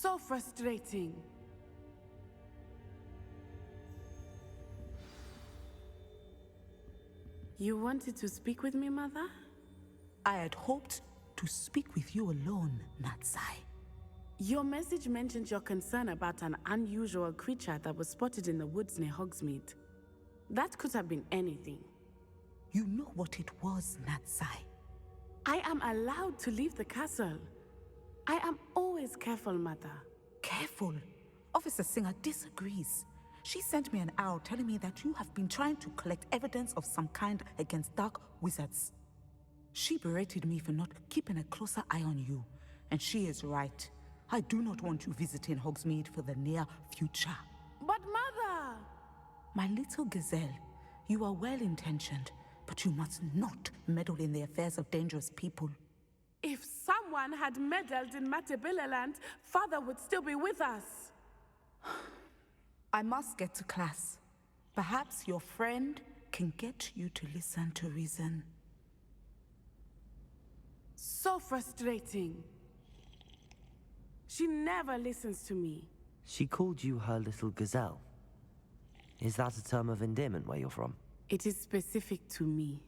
So frustrating. You wanted to speak with me, Mother? I had hoped to speak with you alone, Natsai. Your message mentioned your concern about an unusual creature that was spotted in the woods near Hogsmeade. That could have been anything. You know what it was, Natsai. I am allowed to leave the castle. I am always careful, Mother. Careful. Officer Singer disagrees. She sent me an owl telling me that you have been trying to collect evidence of some kind against dark wizards. She berated me for not keeping a closer eye on you, and she is right. I do not want you visiting Hogsmeade for the near future. But Mother! My little gazelle, you are well-intentioned, but you must not meddle in the affairs of dangerous people. If someone had meddled in Matabeleland, Father would still be with us. I must get to class. Perhaps your friend can get you to listen to reason. So frustrating. She never listens to me. She called you her little gazelle. Is that a term of endearment where you're from? It is specific to me.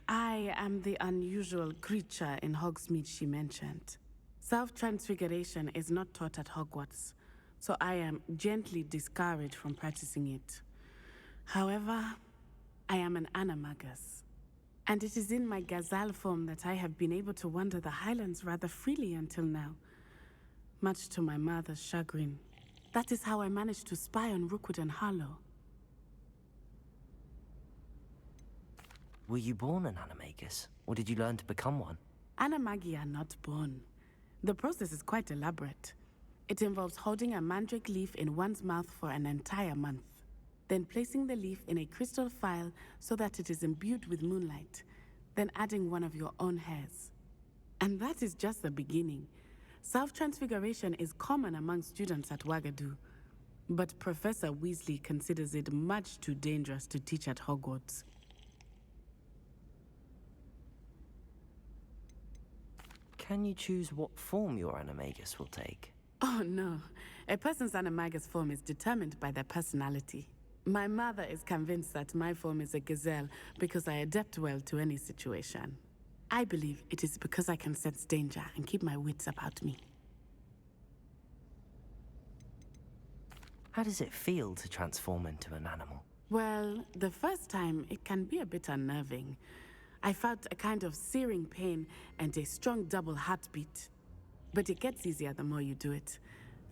I am the unusual creature in Hogsmeade she mentioned. Self-transfiguration is not taught at Hogwarts, so I am gently discouraged from practicing it. However, I am an animagus, and it is in my gazelle form that I have been able to wander the highlands rather freely until now, much to my mother's chagrin. That is how I managed to spy on Rookwood and Harlow. Were you born an animagus, or did you learn to become one? Animagi are not born. The process is quite elaborate. It involves holding a mandrake leaf in one's mouth for an entire month, then placing the leaf in a crystal phial so that it is imbued with moonlight, then adding one of your own hairs. And that is just the beginning. Self-transfiguration is common among students at Wagadu, but Professor Weasley considers it much too dangerous to teach at Hogwarts. Can you choose what form your animagus will take? Oh no, a person's animagus form is determined by their personality. My mother is convinced that my form is a gazelle because I adapt well to any situation. I believe it is because I can sense danger and keep my wits about me. How does it feel to transform into an animal? Well, the first time it can be a bit unnerving. I felt a kind of searing pain and a strong double heartbeat. But it gets easier the more you do it.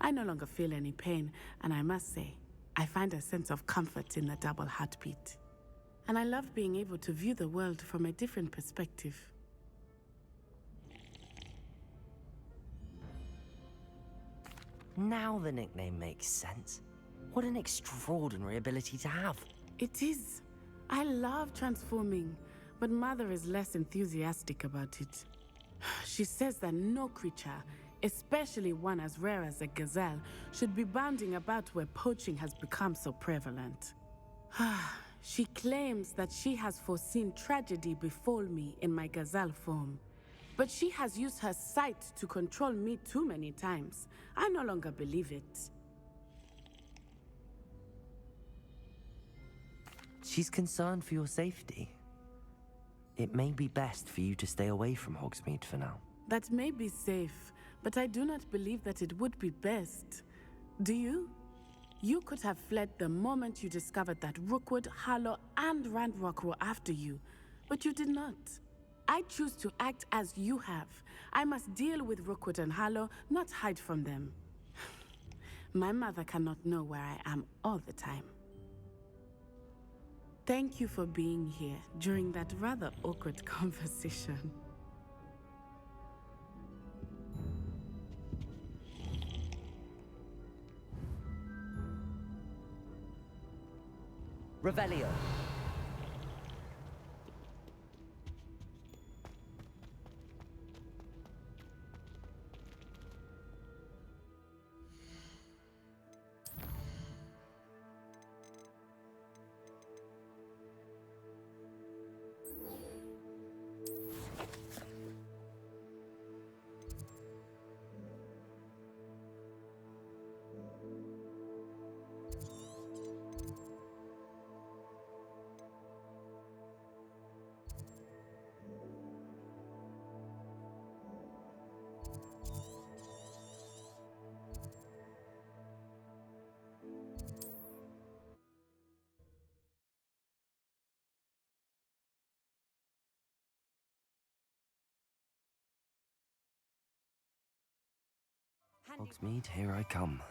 I no longer feel any pain, and I must say, I find a sense of comfort in the double heartbeat. And I love being able to view the world from a different perspective. Now the nickname makes sense. What an extraordinary ability to have. It is. I love transforming, but Mother is less enthusiastic about it. She says that no creature, especially one as rare as a gazelle, should be bounding about where poaching has become so prevalent. She claims that she has foreseen tragedy befall me in my gazelle form. But she has used her sight to control me too many times. I no longer believe it. She's concerned for your safety. It may be best for you to stay away from Hogsmeade for now. That may be safe, but I do not believe that it would be best. Do you? You could have fled the moment you discovered that Rookwood, Harlow, and Ranrock were after you, but you did not. I choose to act as you have. I must deal with Rookwood and Harlow, not hide from them. My mother cannot know where I am all the time. Thank you for being here during that rather awkward conversation. Revelio. Hogsmeade, here I come.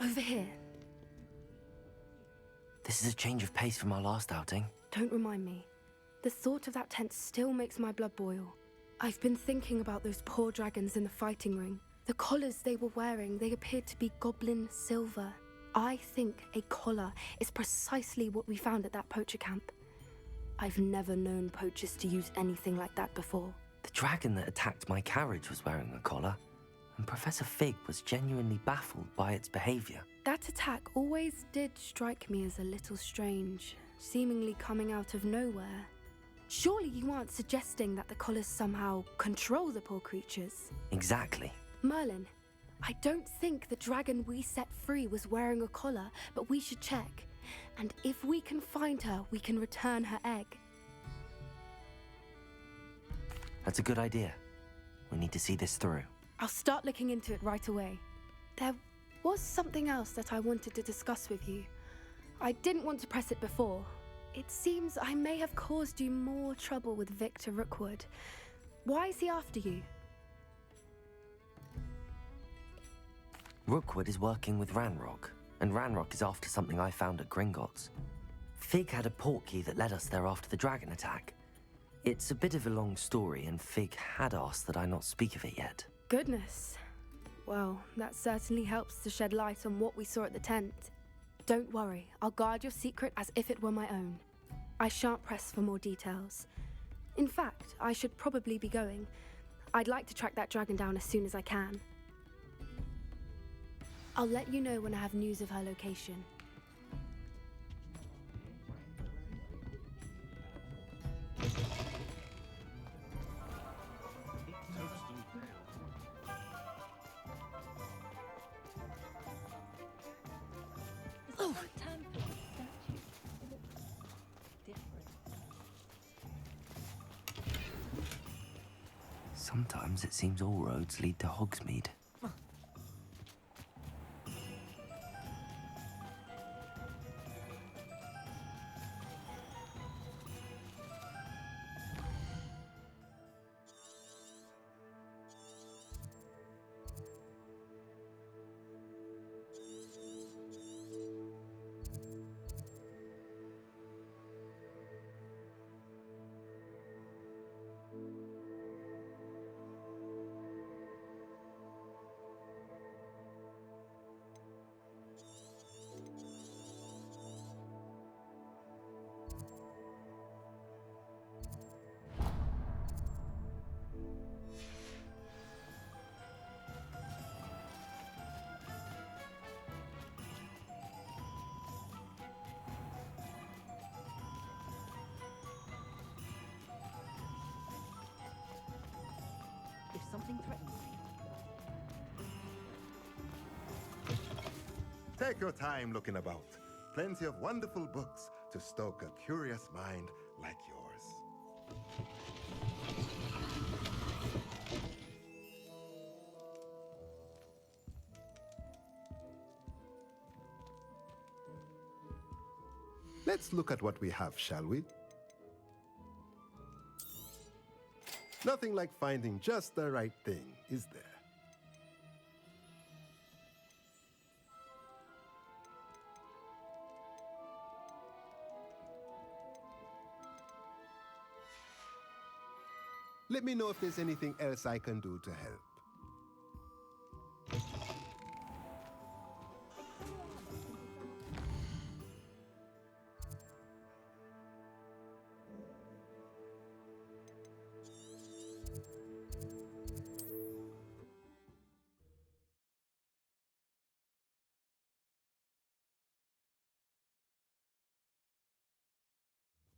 Over here. This is a change of pace from our last outing. Don't remind me. The thought of that tent still makes my blood boil. I've been thinking about those poor dragons in the fighting ring. The collars they were wearing, they appeared to be goblin silver. I think a collar is precisely what we found at that poacher camp. I've never known poachers to use anything like that before. The dragon that attacked my carriage was wearing a collar, and Professor Fig was genuinely baffled by its behavior. That attack always did strike me as a little strange, seemingly coming out of nowhere. Surely you aren't suggesting that the collars somehow control the poor creatures? Exactly. Merlin, I don't think the dragon we set free was wearing a collar, but we should check. And if we can find her, we can return her egg. That's a good idea. We need to see this through. I'll start looking into it right away. There was something else that I wanted to discuss with you. I didn't want to press it before. It seems I may have caused you more trouble with Victor Rookwood. Why is he after you? Rookwood is working with Ranrock, and Ranrock is after something I found at Gringotts. Fig had a portkey that led us there after the dragon attack. It's a bit of a long story, and Fig had asked that I not speak of it yet. Goodness. Well, that certainly helps to shed light on what we saw at the tent. Don't worry, I'll guard your secret as if it were my own. I shan't press for more details. In fact, I should probably be going. I'd like to track that dragon down as soon as I can. I'll let you know when I have news of her location. Oh. Sometimes it seems all roads lead to Hogsmeade. If something threatens me. Take your time looking about. Plenty of wonderful books to stoke a curious mind like yours. Let's look at what we have, shall we? Nothing like finding just the right thing, is there? Let me know if there's anything else I can do to help.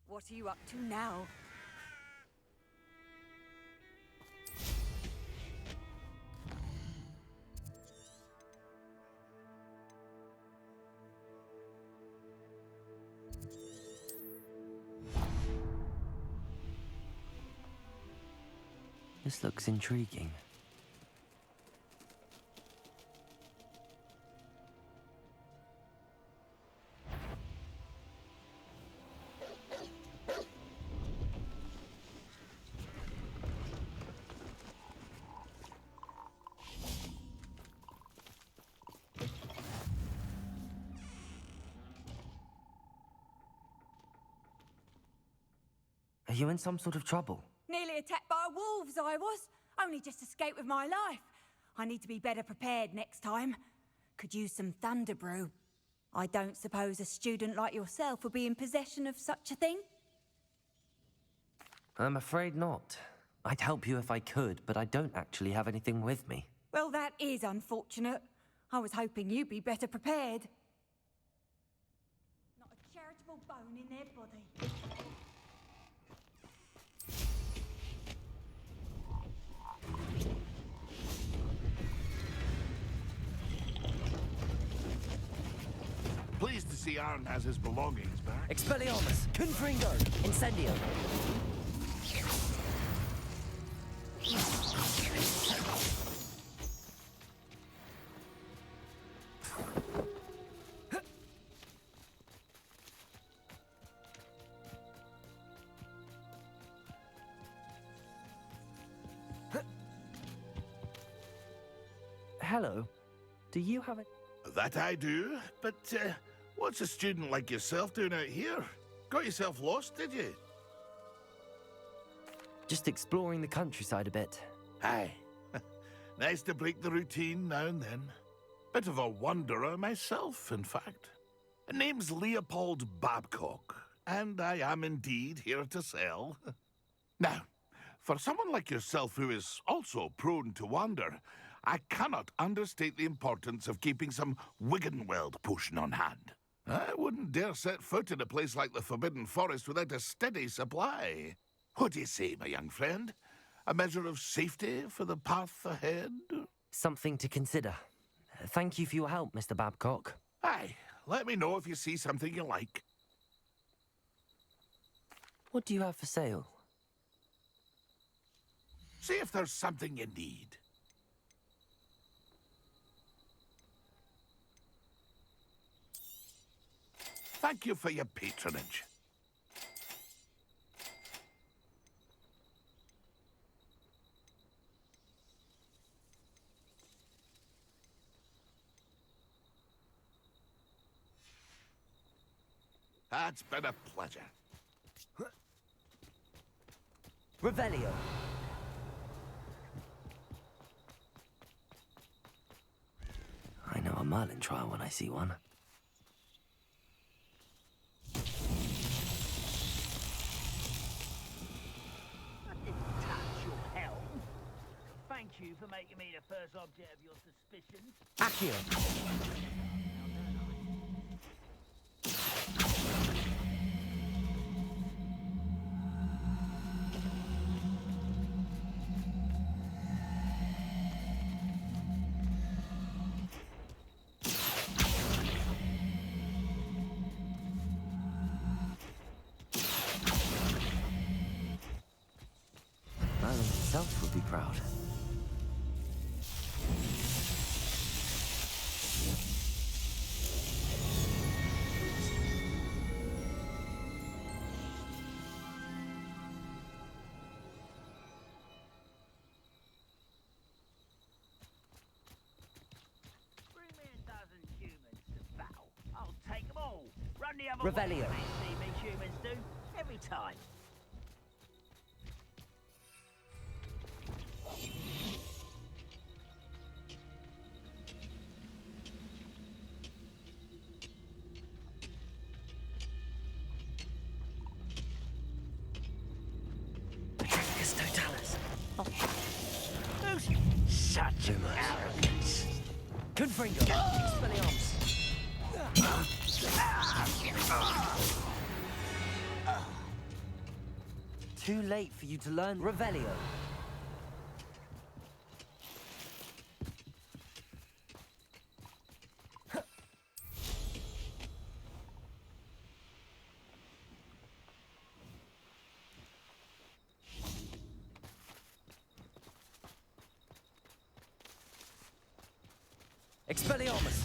What are you up to now? This looks intriguing. you in some sort of trouble? Nearly attacked by wolves, I was. Only just escaped with my life. I need to be better prepared next time. Could use some thunder brew. I don't suppose a student like yourself would be in possession of such a thing? I'm afraid not. I'd help you if I could, but I don't actually have anything with me. Well, that is unfortunate. I was hoping you'd be better prepared. Not a charitable bone in their body. Pleased to see Aaron has his belongings back. Expelliarmus! Confringo! Incendio! Hello. Do you have a... That I do, but what's a student like yourself doing out here? Got yourself lost, did you? Just exploring the countryside a bit. Aye. Nice to break the routine now and then. Bit of a wanderer myself, in fact. Name's Leopold Babcock, and I am indeed here to sell. Now, for someone like yourself who is also prone to wander, I cannot understate the importance of keeping some Wiggenweld potion on hand. I wouldn't dare set foot in a place like the Forbidden Forest without a steady supply. What do you say, my young friend? A measure of safety for the path ahead? Something to consider. Thank you for your help, Mr. Babcock. Aye, let me know if you see something you like. What do you have for sale? See if there's something you need. Thank you for your patronage. It's been a pleasure. Revelio. I know a Merlin trial when I see one. Thank you for making me the first object of your suspicions. Accio. Merlin himself would be proud. Bring me a dozen humans to battle. I'll take them all. Run the other Revelio. way. See me humans do every time. Practicus totalis. Who's such arrogance? Confringo. Expelliarmus. Too late for you to learn Revelio. Expelliarmus.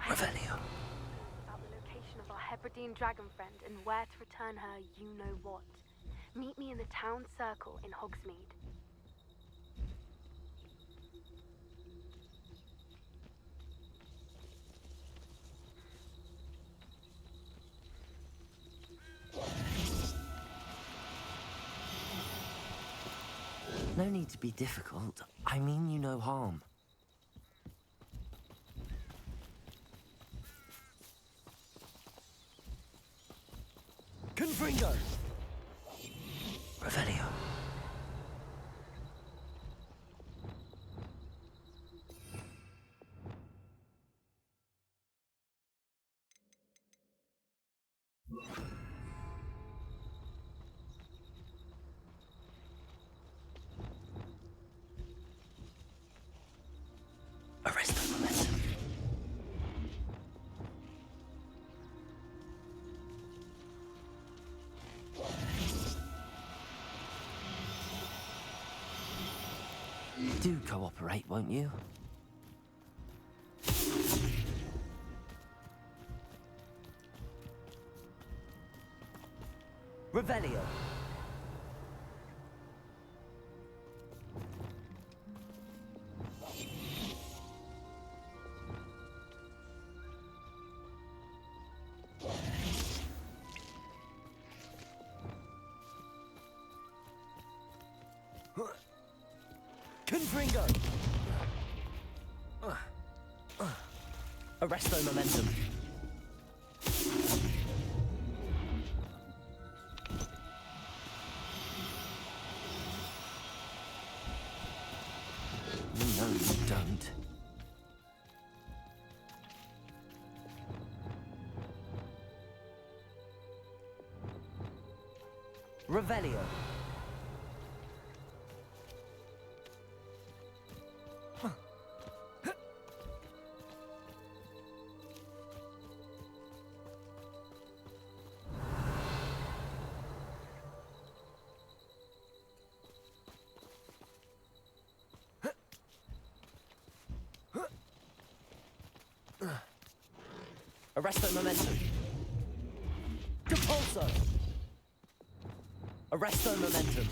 Revelio. About the location of our Hebridean dragon friend and where to return her you-know-what. Meet me in the town circle in Hogsmeade. No need to be difficult. I mean you no harm. Confringo! Revelio. Arrest the momentum. Do cooperate, won't you? Revelio. Confringo! Arresto momentum. No, you don't. Revelio. Arresto momentum. Compulso. Arresto momentum.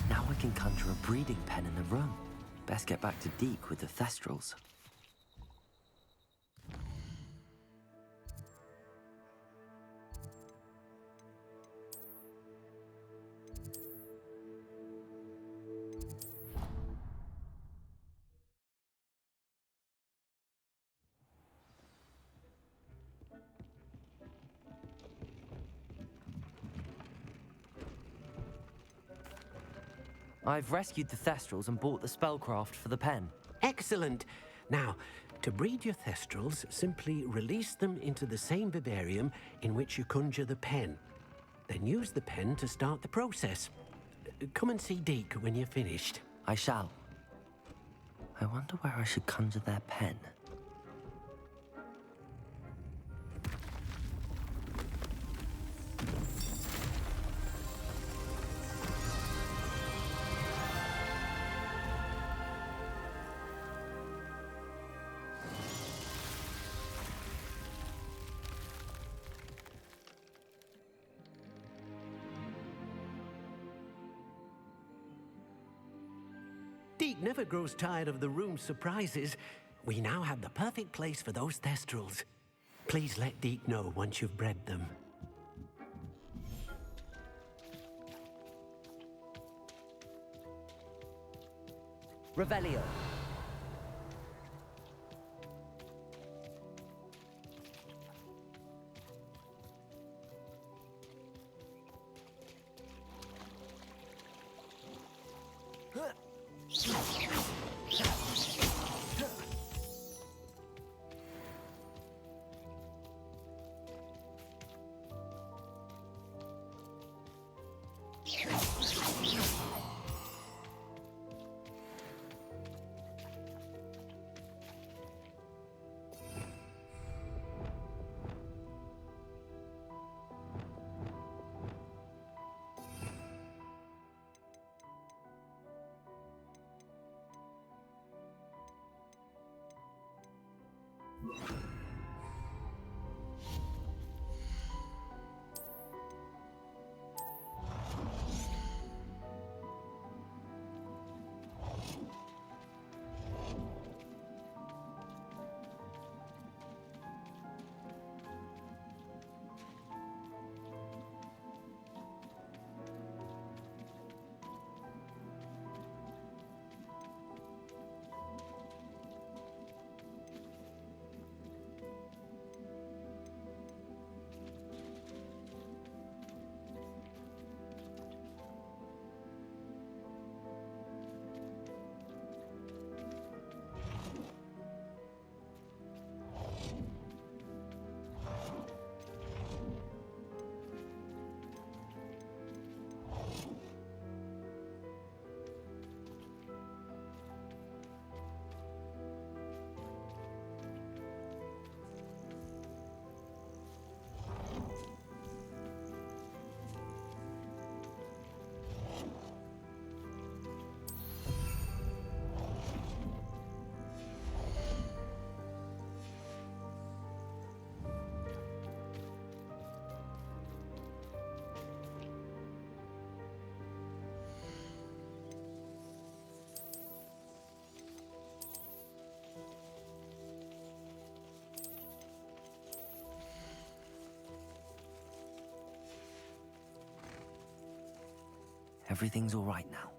Now we can conjure a breeding pen in the room. Best get back to Deke with the Thestrals. I've rescued the Thestrals and bought the spellcraft for the pen. Excellent. Now, to breed your Thestrals, simply release them into the same vivarium in which you conjure the pen. Then use the pen to start the process. Come and see Deke when you're finished. I shall. I wonder where I should conjure their pen. Deke never grows tired of the room's surprises. We now have the perfect place for those Thestrals. Please let Deke know once you've bred them. Revelio. Everything's all right now.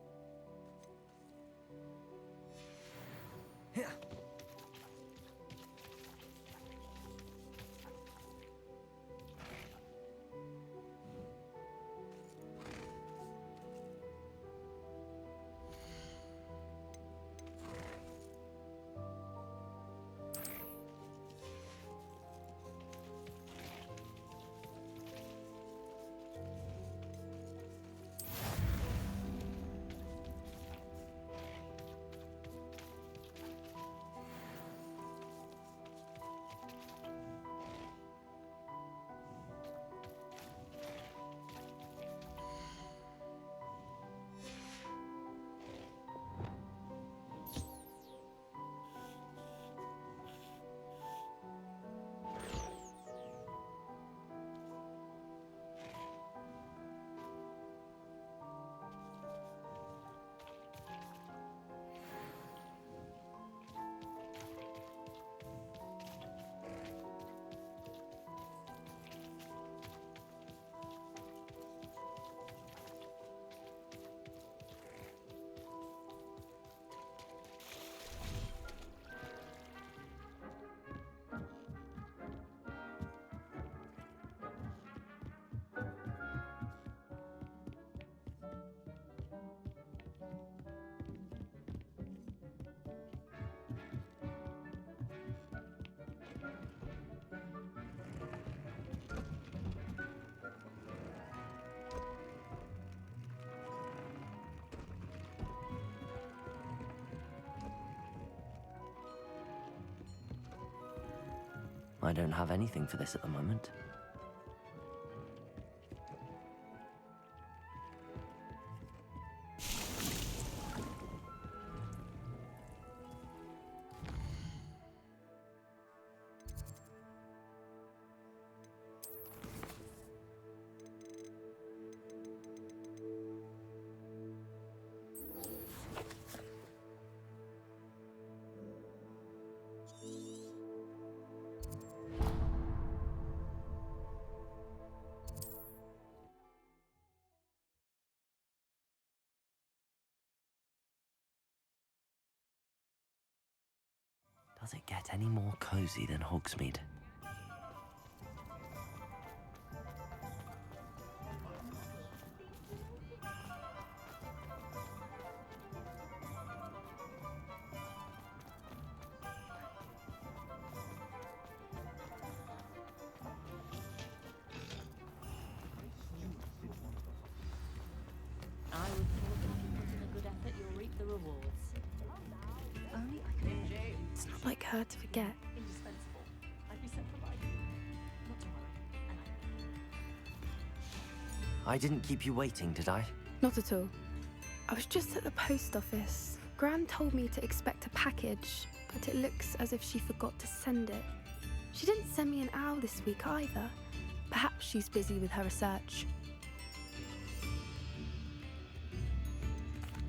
I don't have anything for this at the moment. Does it get any more cozy than Hogsmeade? I would thought if you put in a good effort, you'll reap the rewards. Only I can imagine. It's not like her to forget. Indispensable. I'd be set for life. Not to worry. And I didn't keep you waiting, did I? Not at all. I was just at the post office. Gran told me to expect a package. but it looks as if she forgot to send it. She didn't send me an owl this week either. Perhaps she's busy with her research.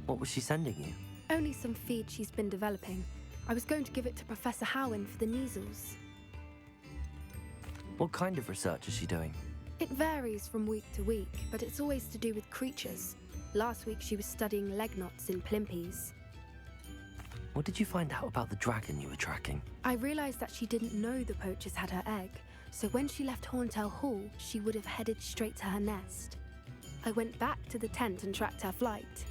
What was she sending you? Only some feed she's been developing. I was going to give it to Professor Howin for the measles. What kind of research is she doing? It varies from week to week, but it's always to do with creatures. Last week she was studying leg knots in plimpies. What did you find out about the dragon you were tracking? I realized that she didn't know the poachers had her egg, so when she left Horntail Hall, she would have headed straight to her nest. I went back to the tent and tracked her flight.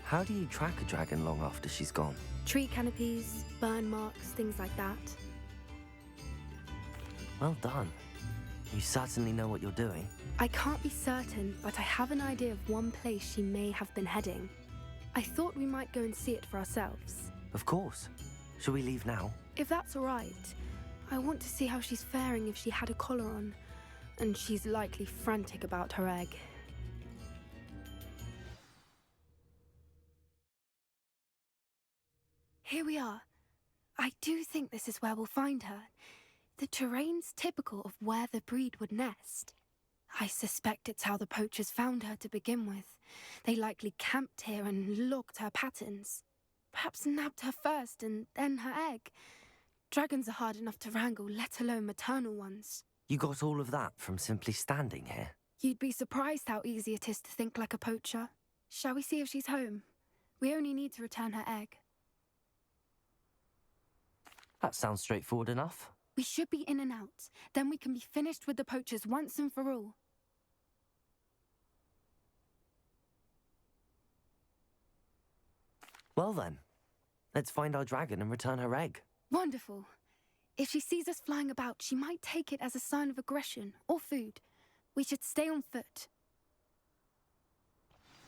How do you track a dragon long after she's gone? Tree canopies, burn marks, things like that. Well done. You certainly know what you're doing. I can't be certain, but I have an idea of one place she may have been heading. I thought we might go and see it for ourselves. Of course. Shall we leave now? If that's all right. I want to see how she's faring if she had a collar on. And she's likely frantic about her egg. Here we are. I do think this is where we'll find her. The terrain's typical of where the breed would nest. I suspect it's how the poachers found her to begin with. They likely camped here and logged her patterns. Perhaps nabbed her first and then her egg. Dragons are hard enough to wrangle, let alone maternal ones. You got all of that from simply standing here? You'd be surprised how easy it is to think like a poacher. Shall we see if she's home? We only need to return her egg. That sounds straightforward enough. We should be in and out. Then we can be finished with the poachers once and for all. Well then, let's find our dragon and return her egg. Wonderful. If she sees us flying about, she might take it as a sign of aggression or food. We should stay on foot.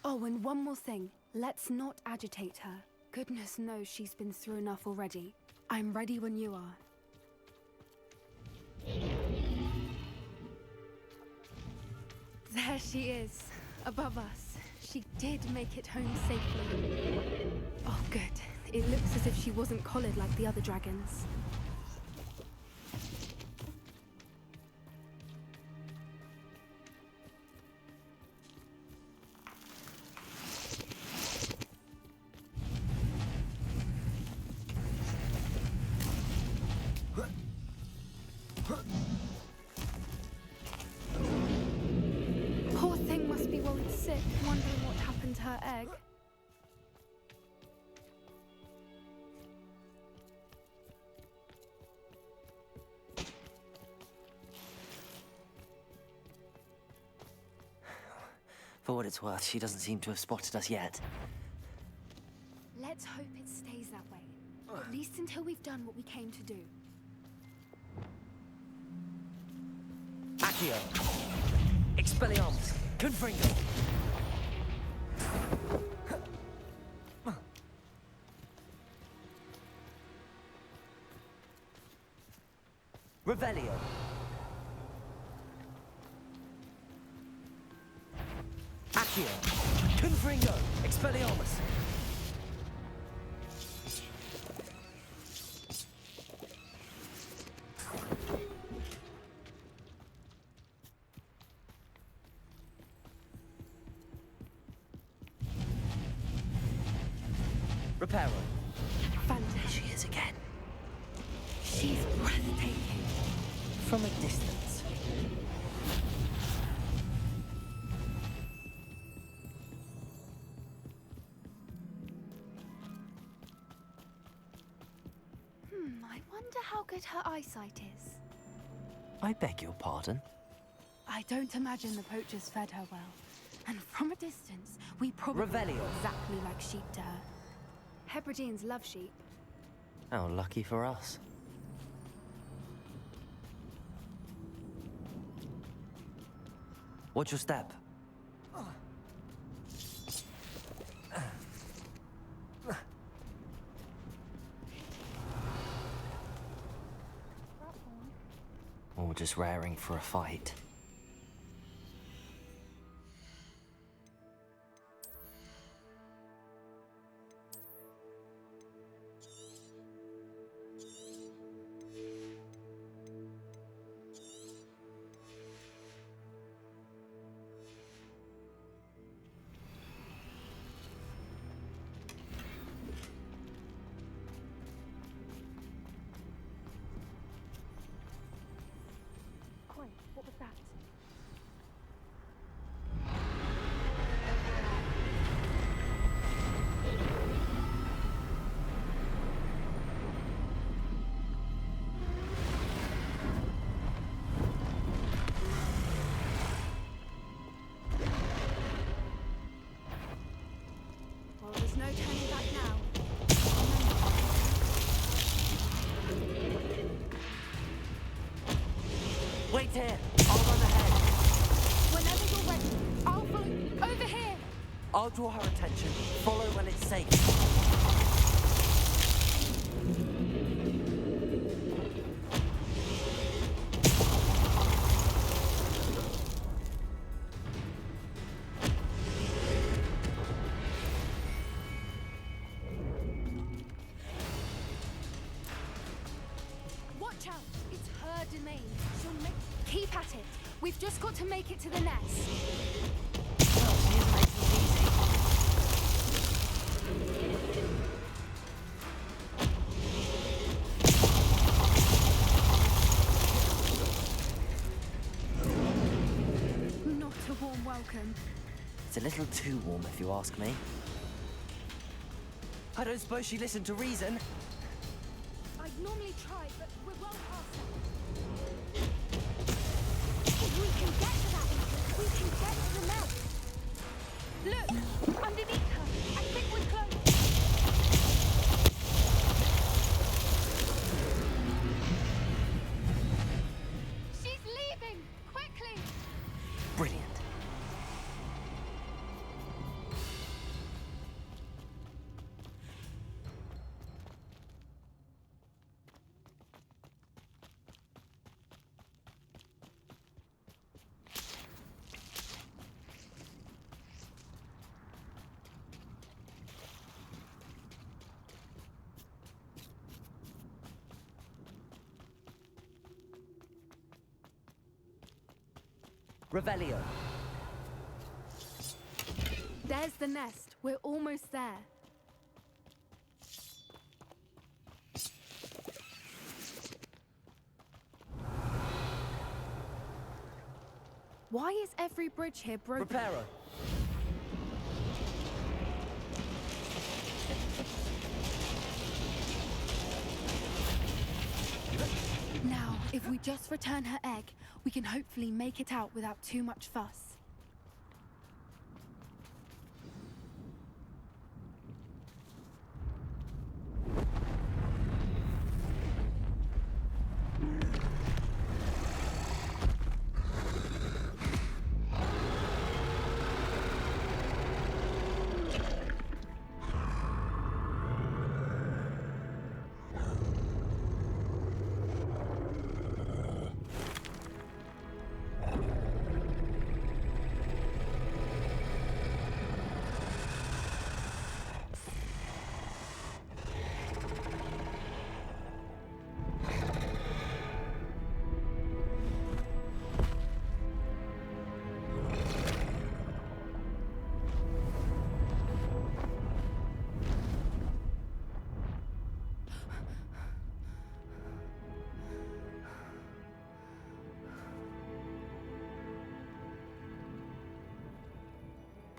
Oh, and one more thing. Let's not agitate her. Goodness knows she's been through enough already. I'm ready when you are. There she is, above us. She did make it home safely. Oh, good. It looks as if she wasn't collared like the other dragons. Poor thing must be worried sick, wondering what happened to her egg. For what it's worth, she doesn't seem to have spotted us yet. Let's hope it stays that way. At least until we've done what we came to do. Accio! Expelliarmus! Confringo! Revelio! Accio! Confringo! Expelliarmus! Reparo. Fantastic. She is again. She's breathtaking. From a distance. I wonder how good her eyesight is. I beg your pardon? I don't imagine the poachers fed her well. And from a distance, we probably Revelio. look exactly like sheep to her. Hebrideans love sheep. How lucky for us. Watch your step. Or just raring for a fight. top of that. Well, there's no turning back now. Wait here! I'll run ahead. Whenever you're ready, I'll follow. Over here! I'll draw her attention. Follow when it's safe. Watch out! It's her domain. She'll make... Keep at it. We've just got to make it to the nest. Well, she isn't making it easy. Not a warm welcome. It's a little too warm, if you ask me. I don't suppose she listened to reason. I'd normally try, but we're well past that. If we can get to that entrance, we can get to the nest. Look! Underneath her! I think we're close! She's leaving! Quickly! Brilliant. Revelio. There's the nest. We're almost there. Why is every bridge here broken? Reparo. Now, if we just return her egg, we can hopefully make it out without too much fuss.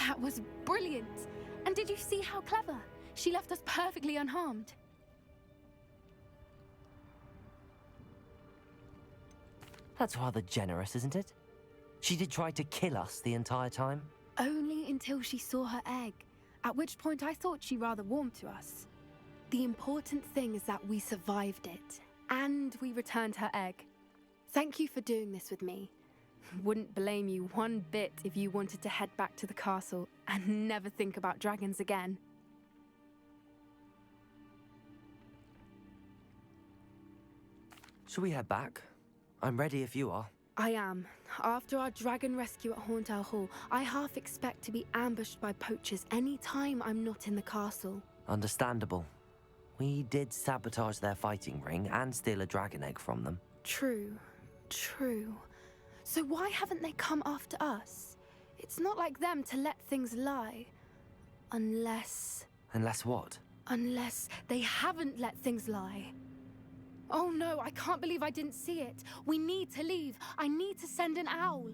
That was brilliant! And did you see how clever? She left us perfectly unharmed. That's rather generous, isn't it? She did try to kill us the entire time. Only until she saw her egg, at which point I thought she rather warmed to us. The important thing is that we survived it, and we returned her egg. Thank you for doing this with me. Wouldn't blame you one bit if you wanted to head back to the castle and never think about dragons again. Shall we head back? I'm ready if you are. I am. After our dragon rescue at Hauntow Hall, I half expect to be ambushed by poachers any time I'm not in the castle. Understandable. We did sabotage their fighting ring and steal a dragon egg from them. True. So why haven't they come after us? It's not like them to let things lie. Unless Unless what? they haven't let things lie. Oh no, I can't believe I didn't see it. We need to leave. I need to send an owl.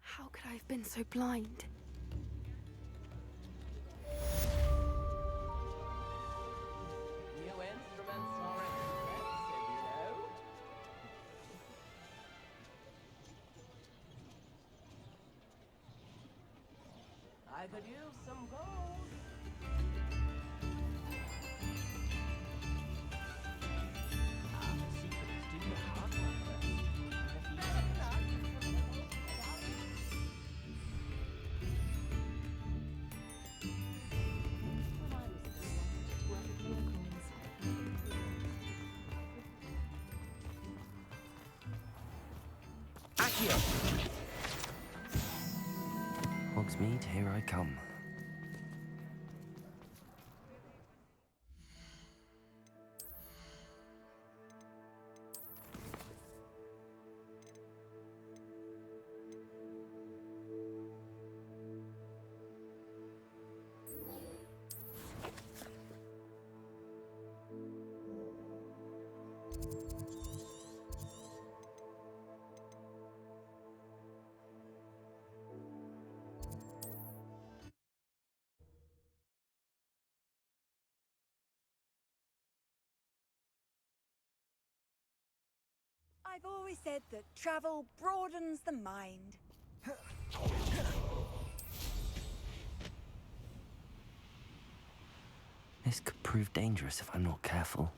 How could I have been so blind? New instruments are expensive, you know. I could use some gold. The secret is do the hard work first. If you do that, When I was a girl, I wanted to work with unicorns. Accio! Hogsmeade, here I come. I've always said that travel broadens the mind. This could prove dangerous if I'm not careful.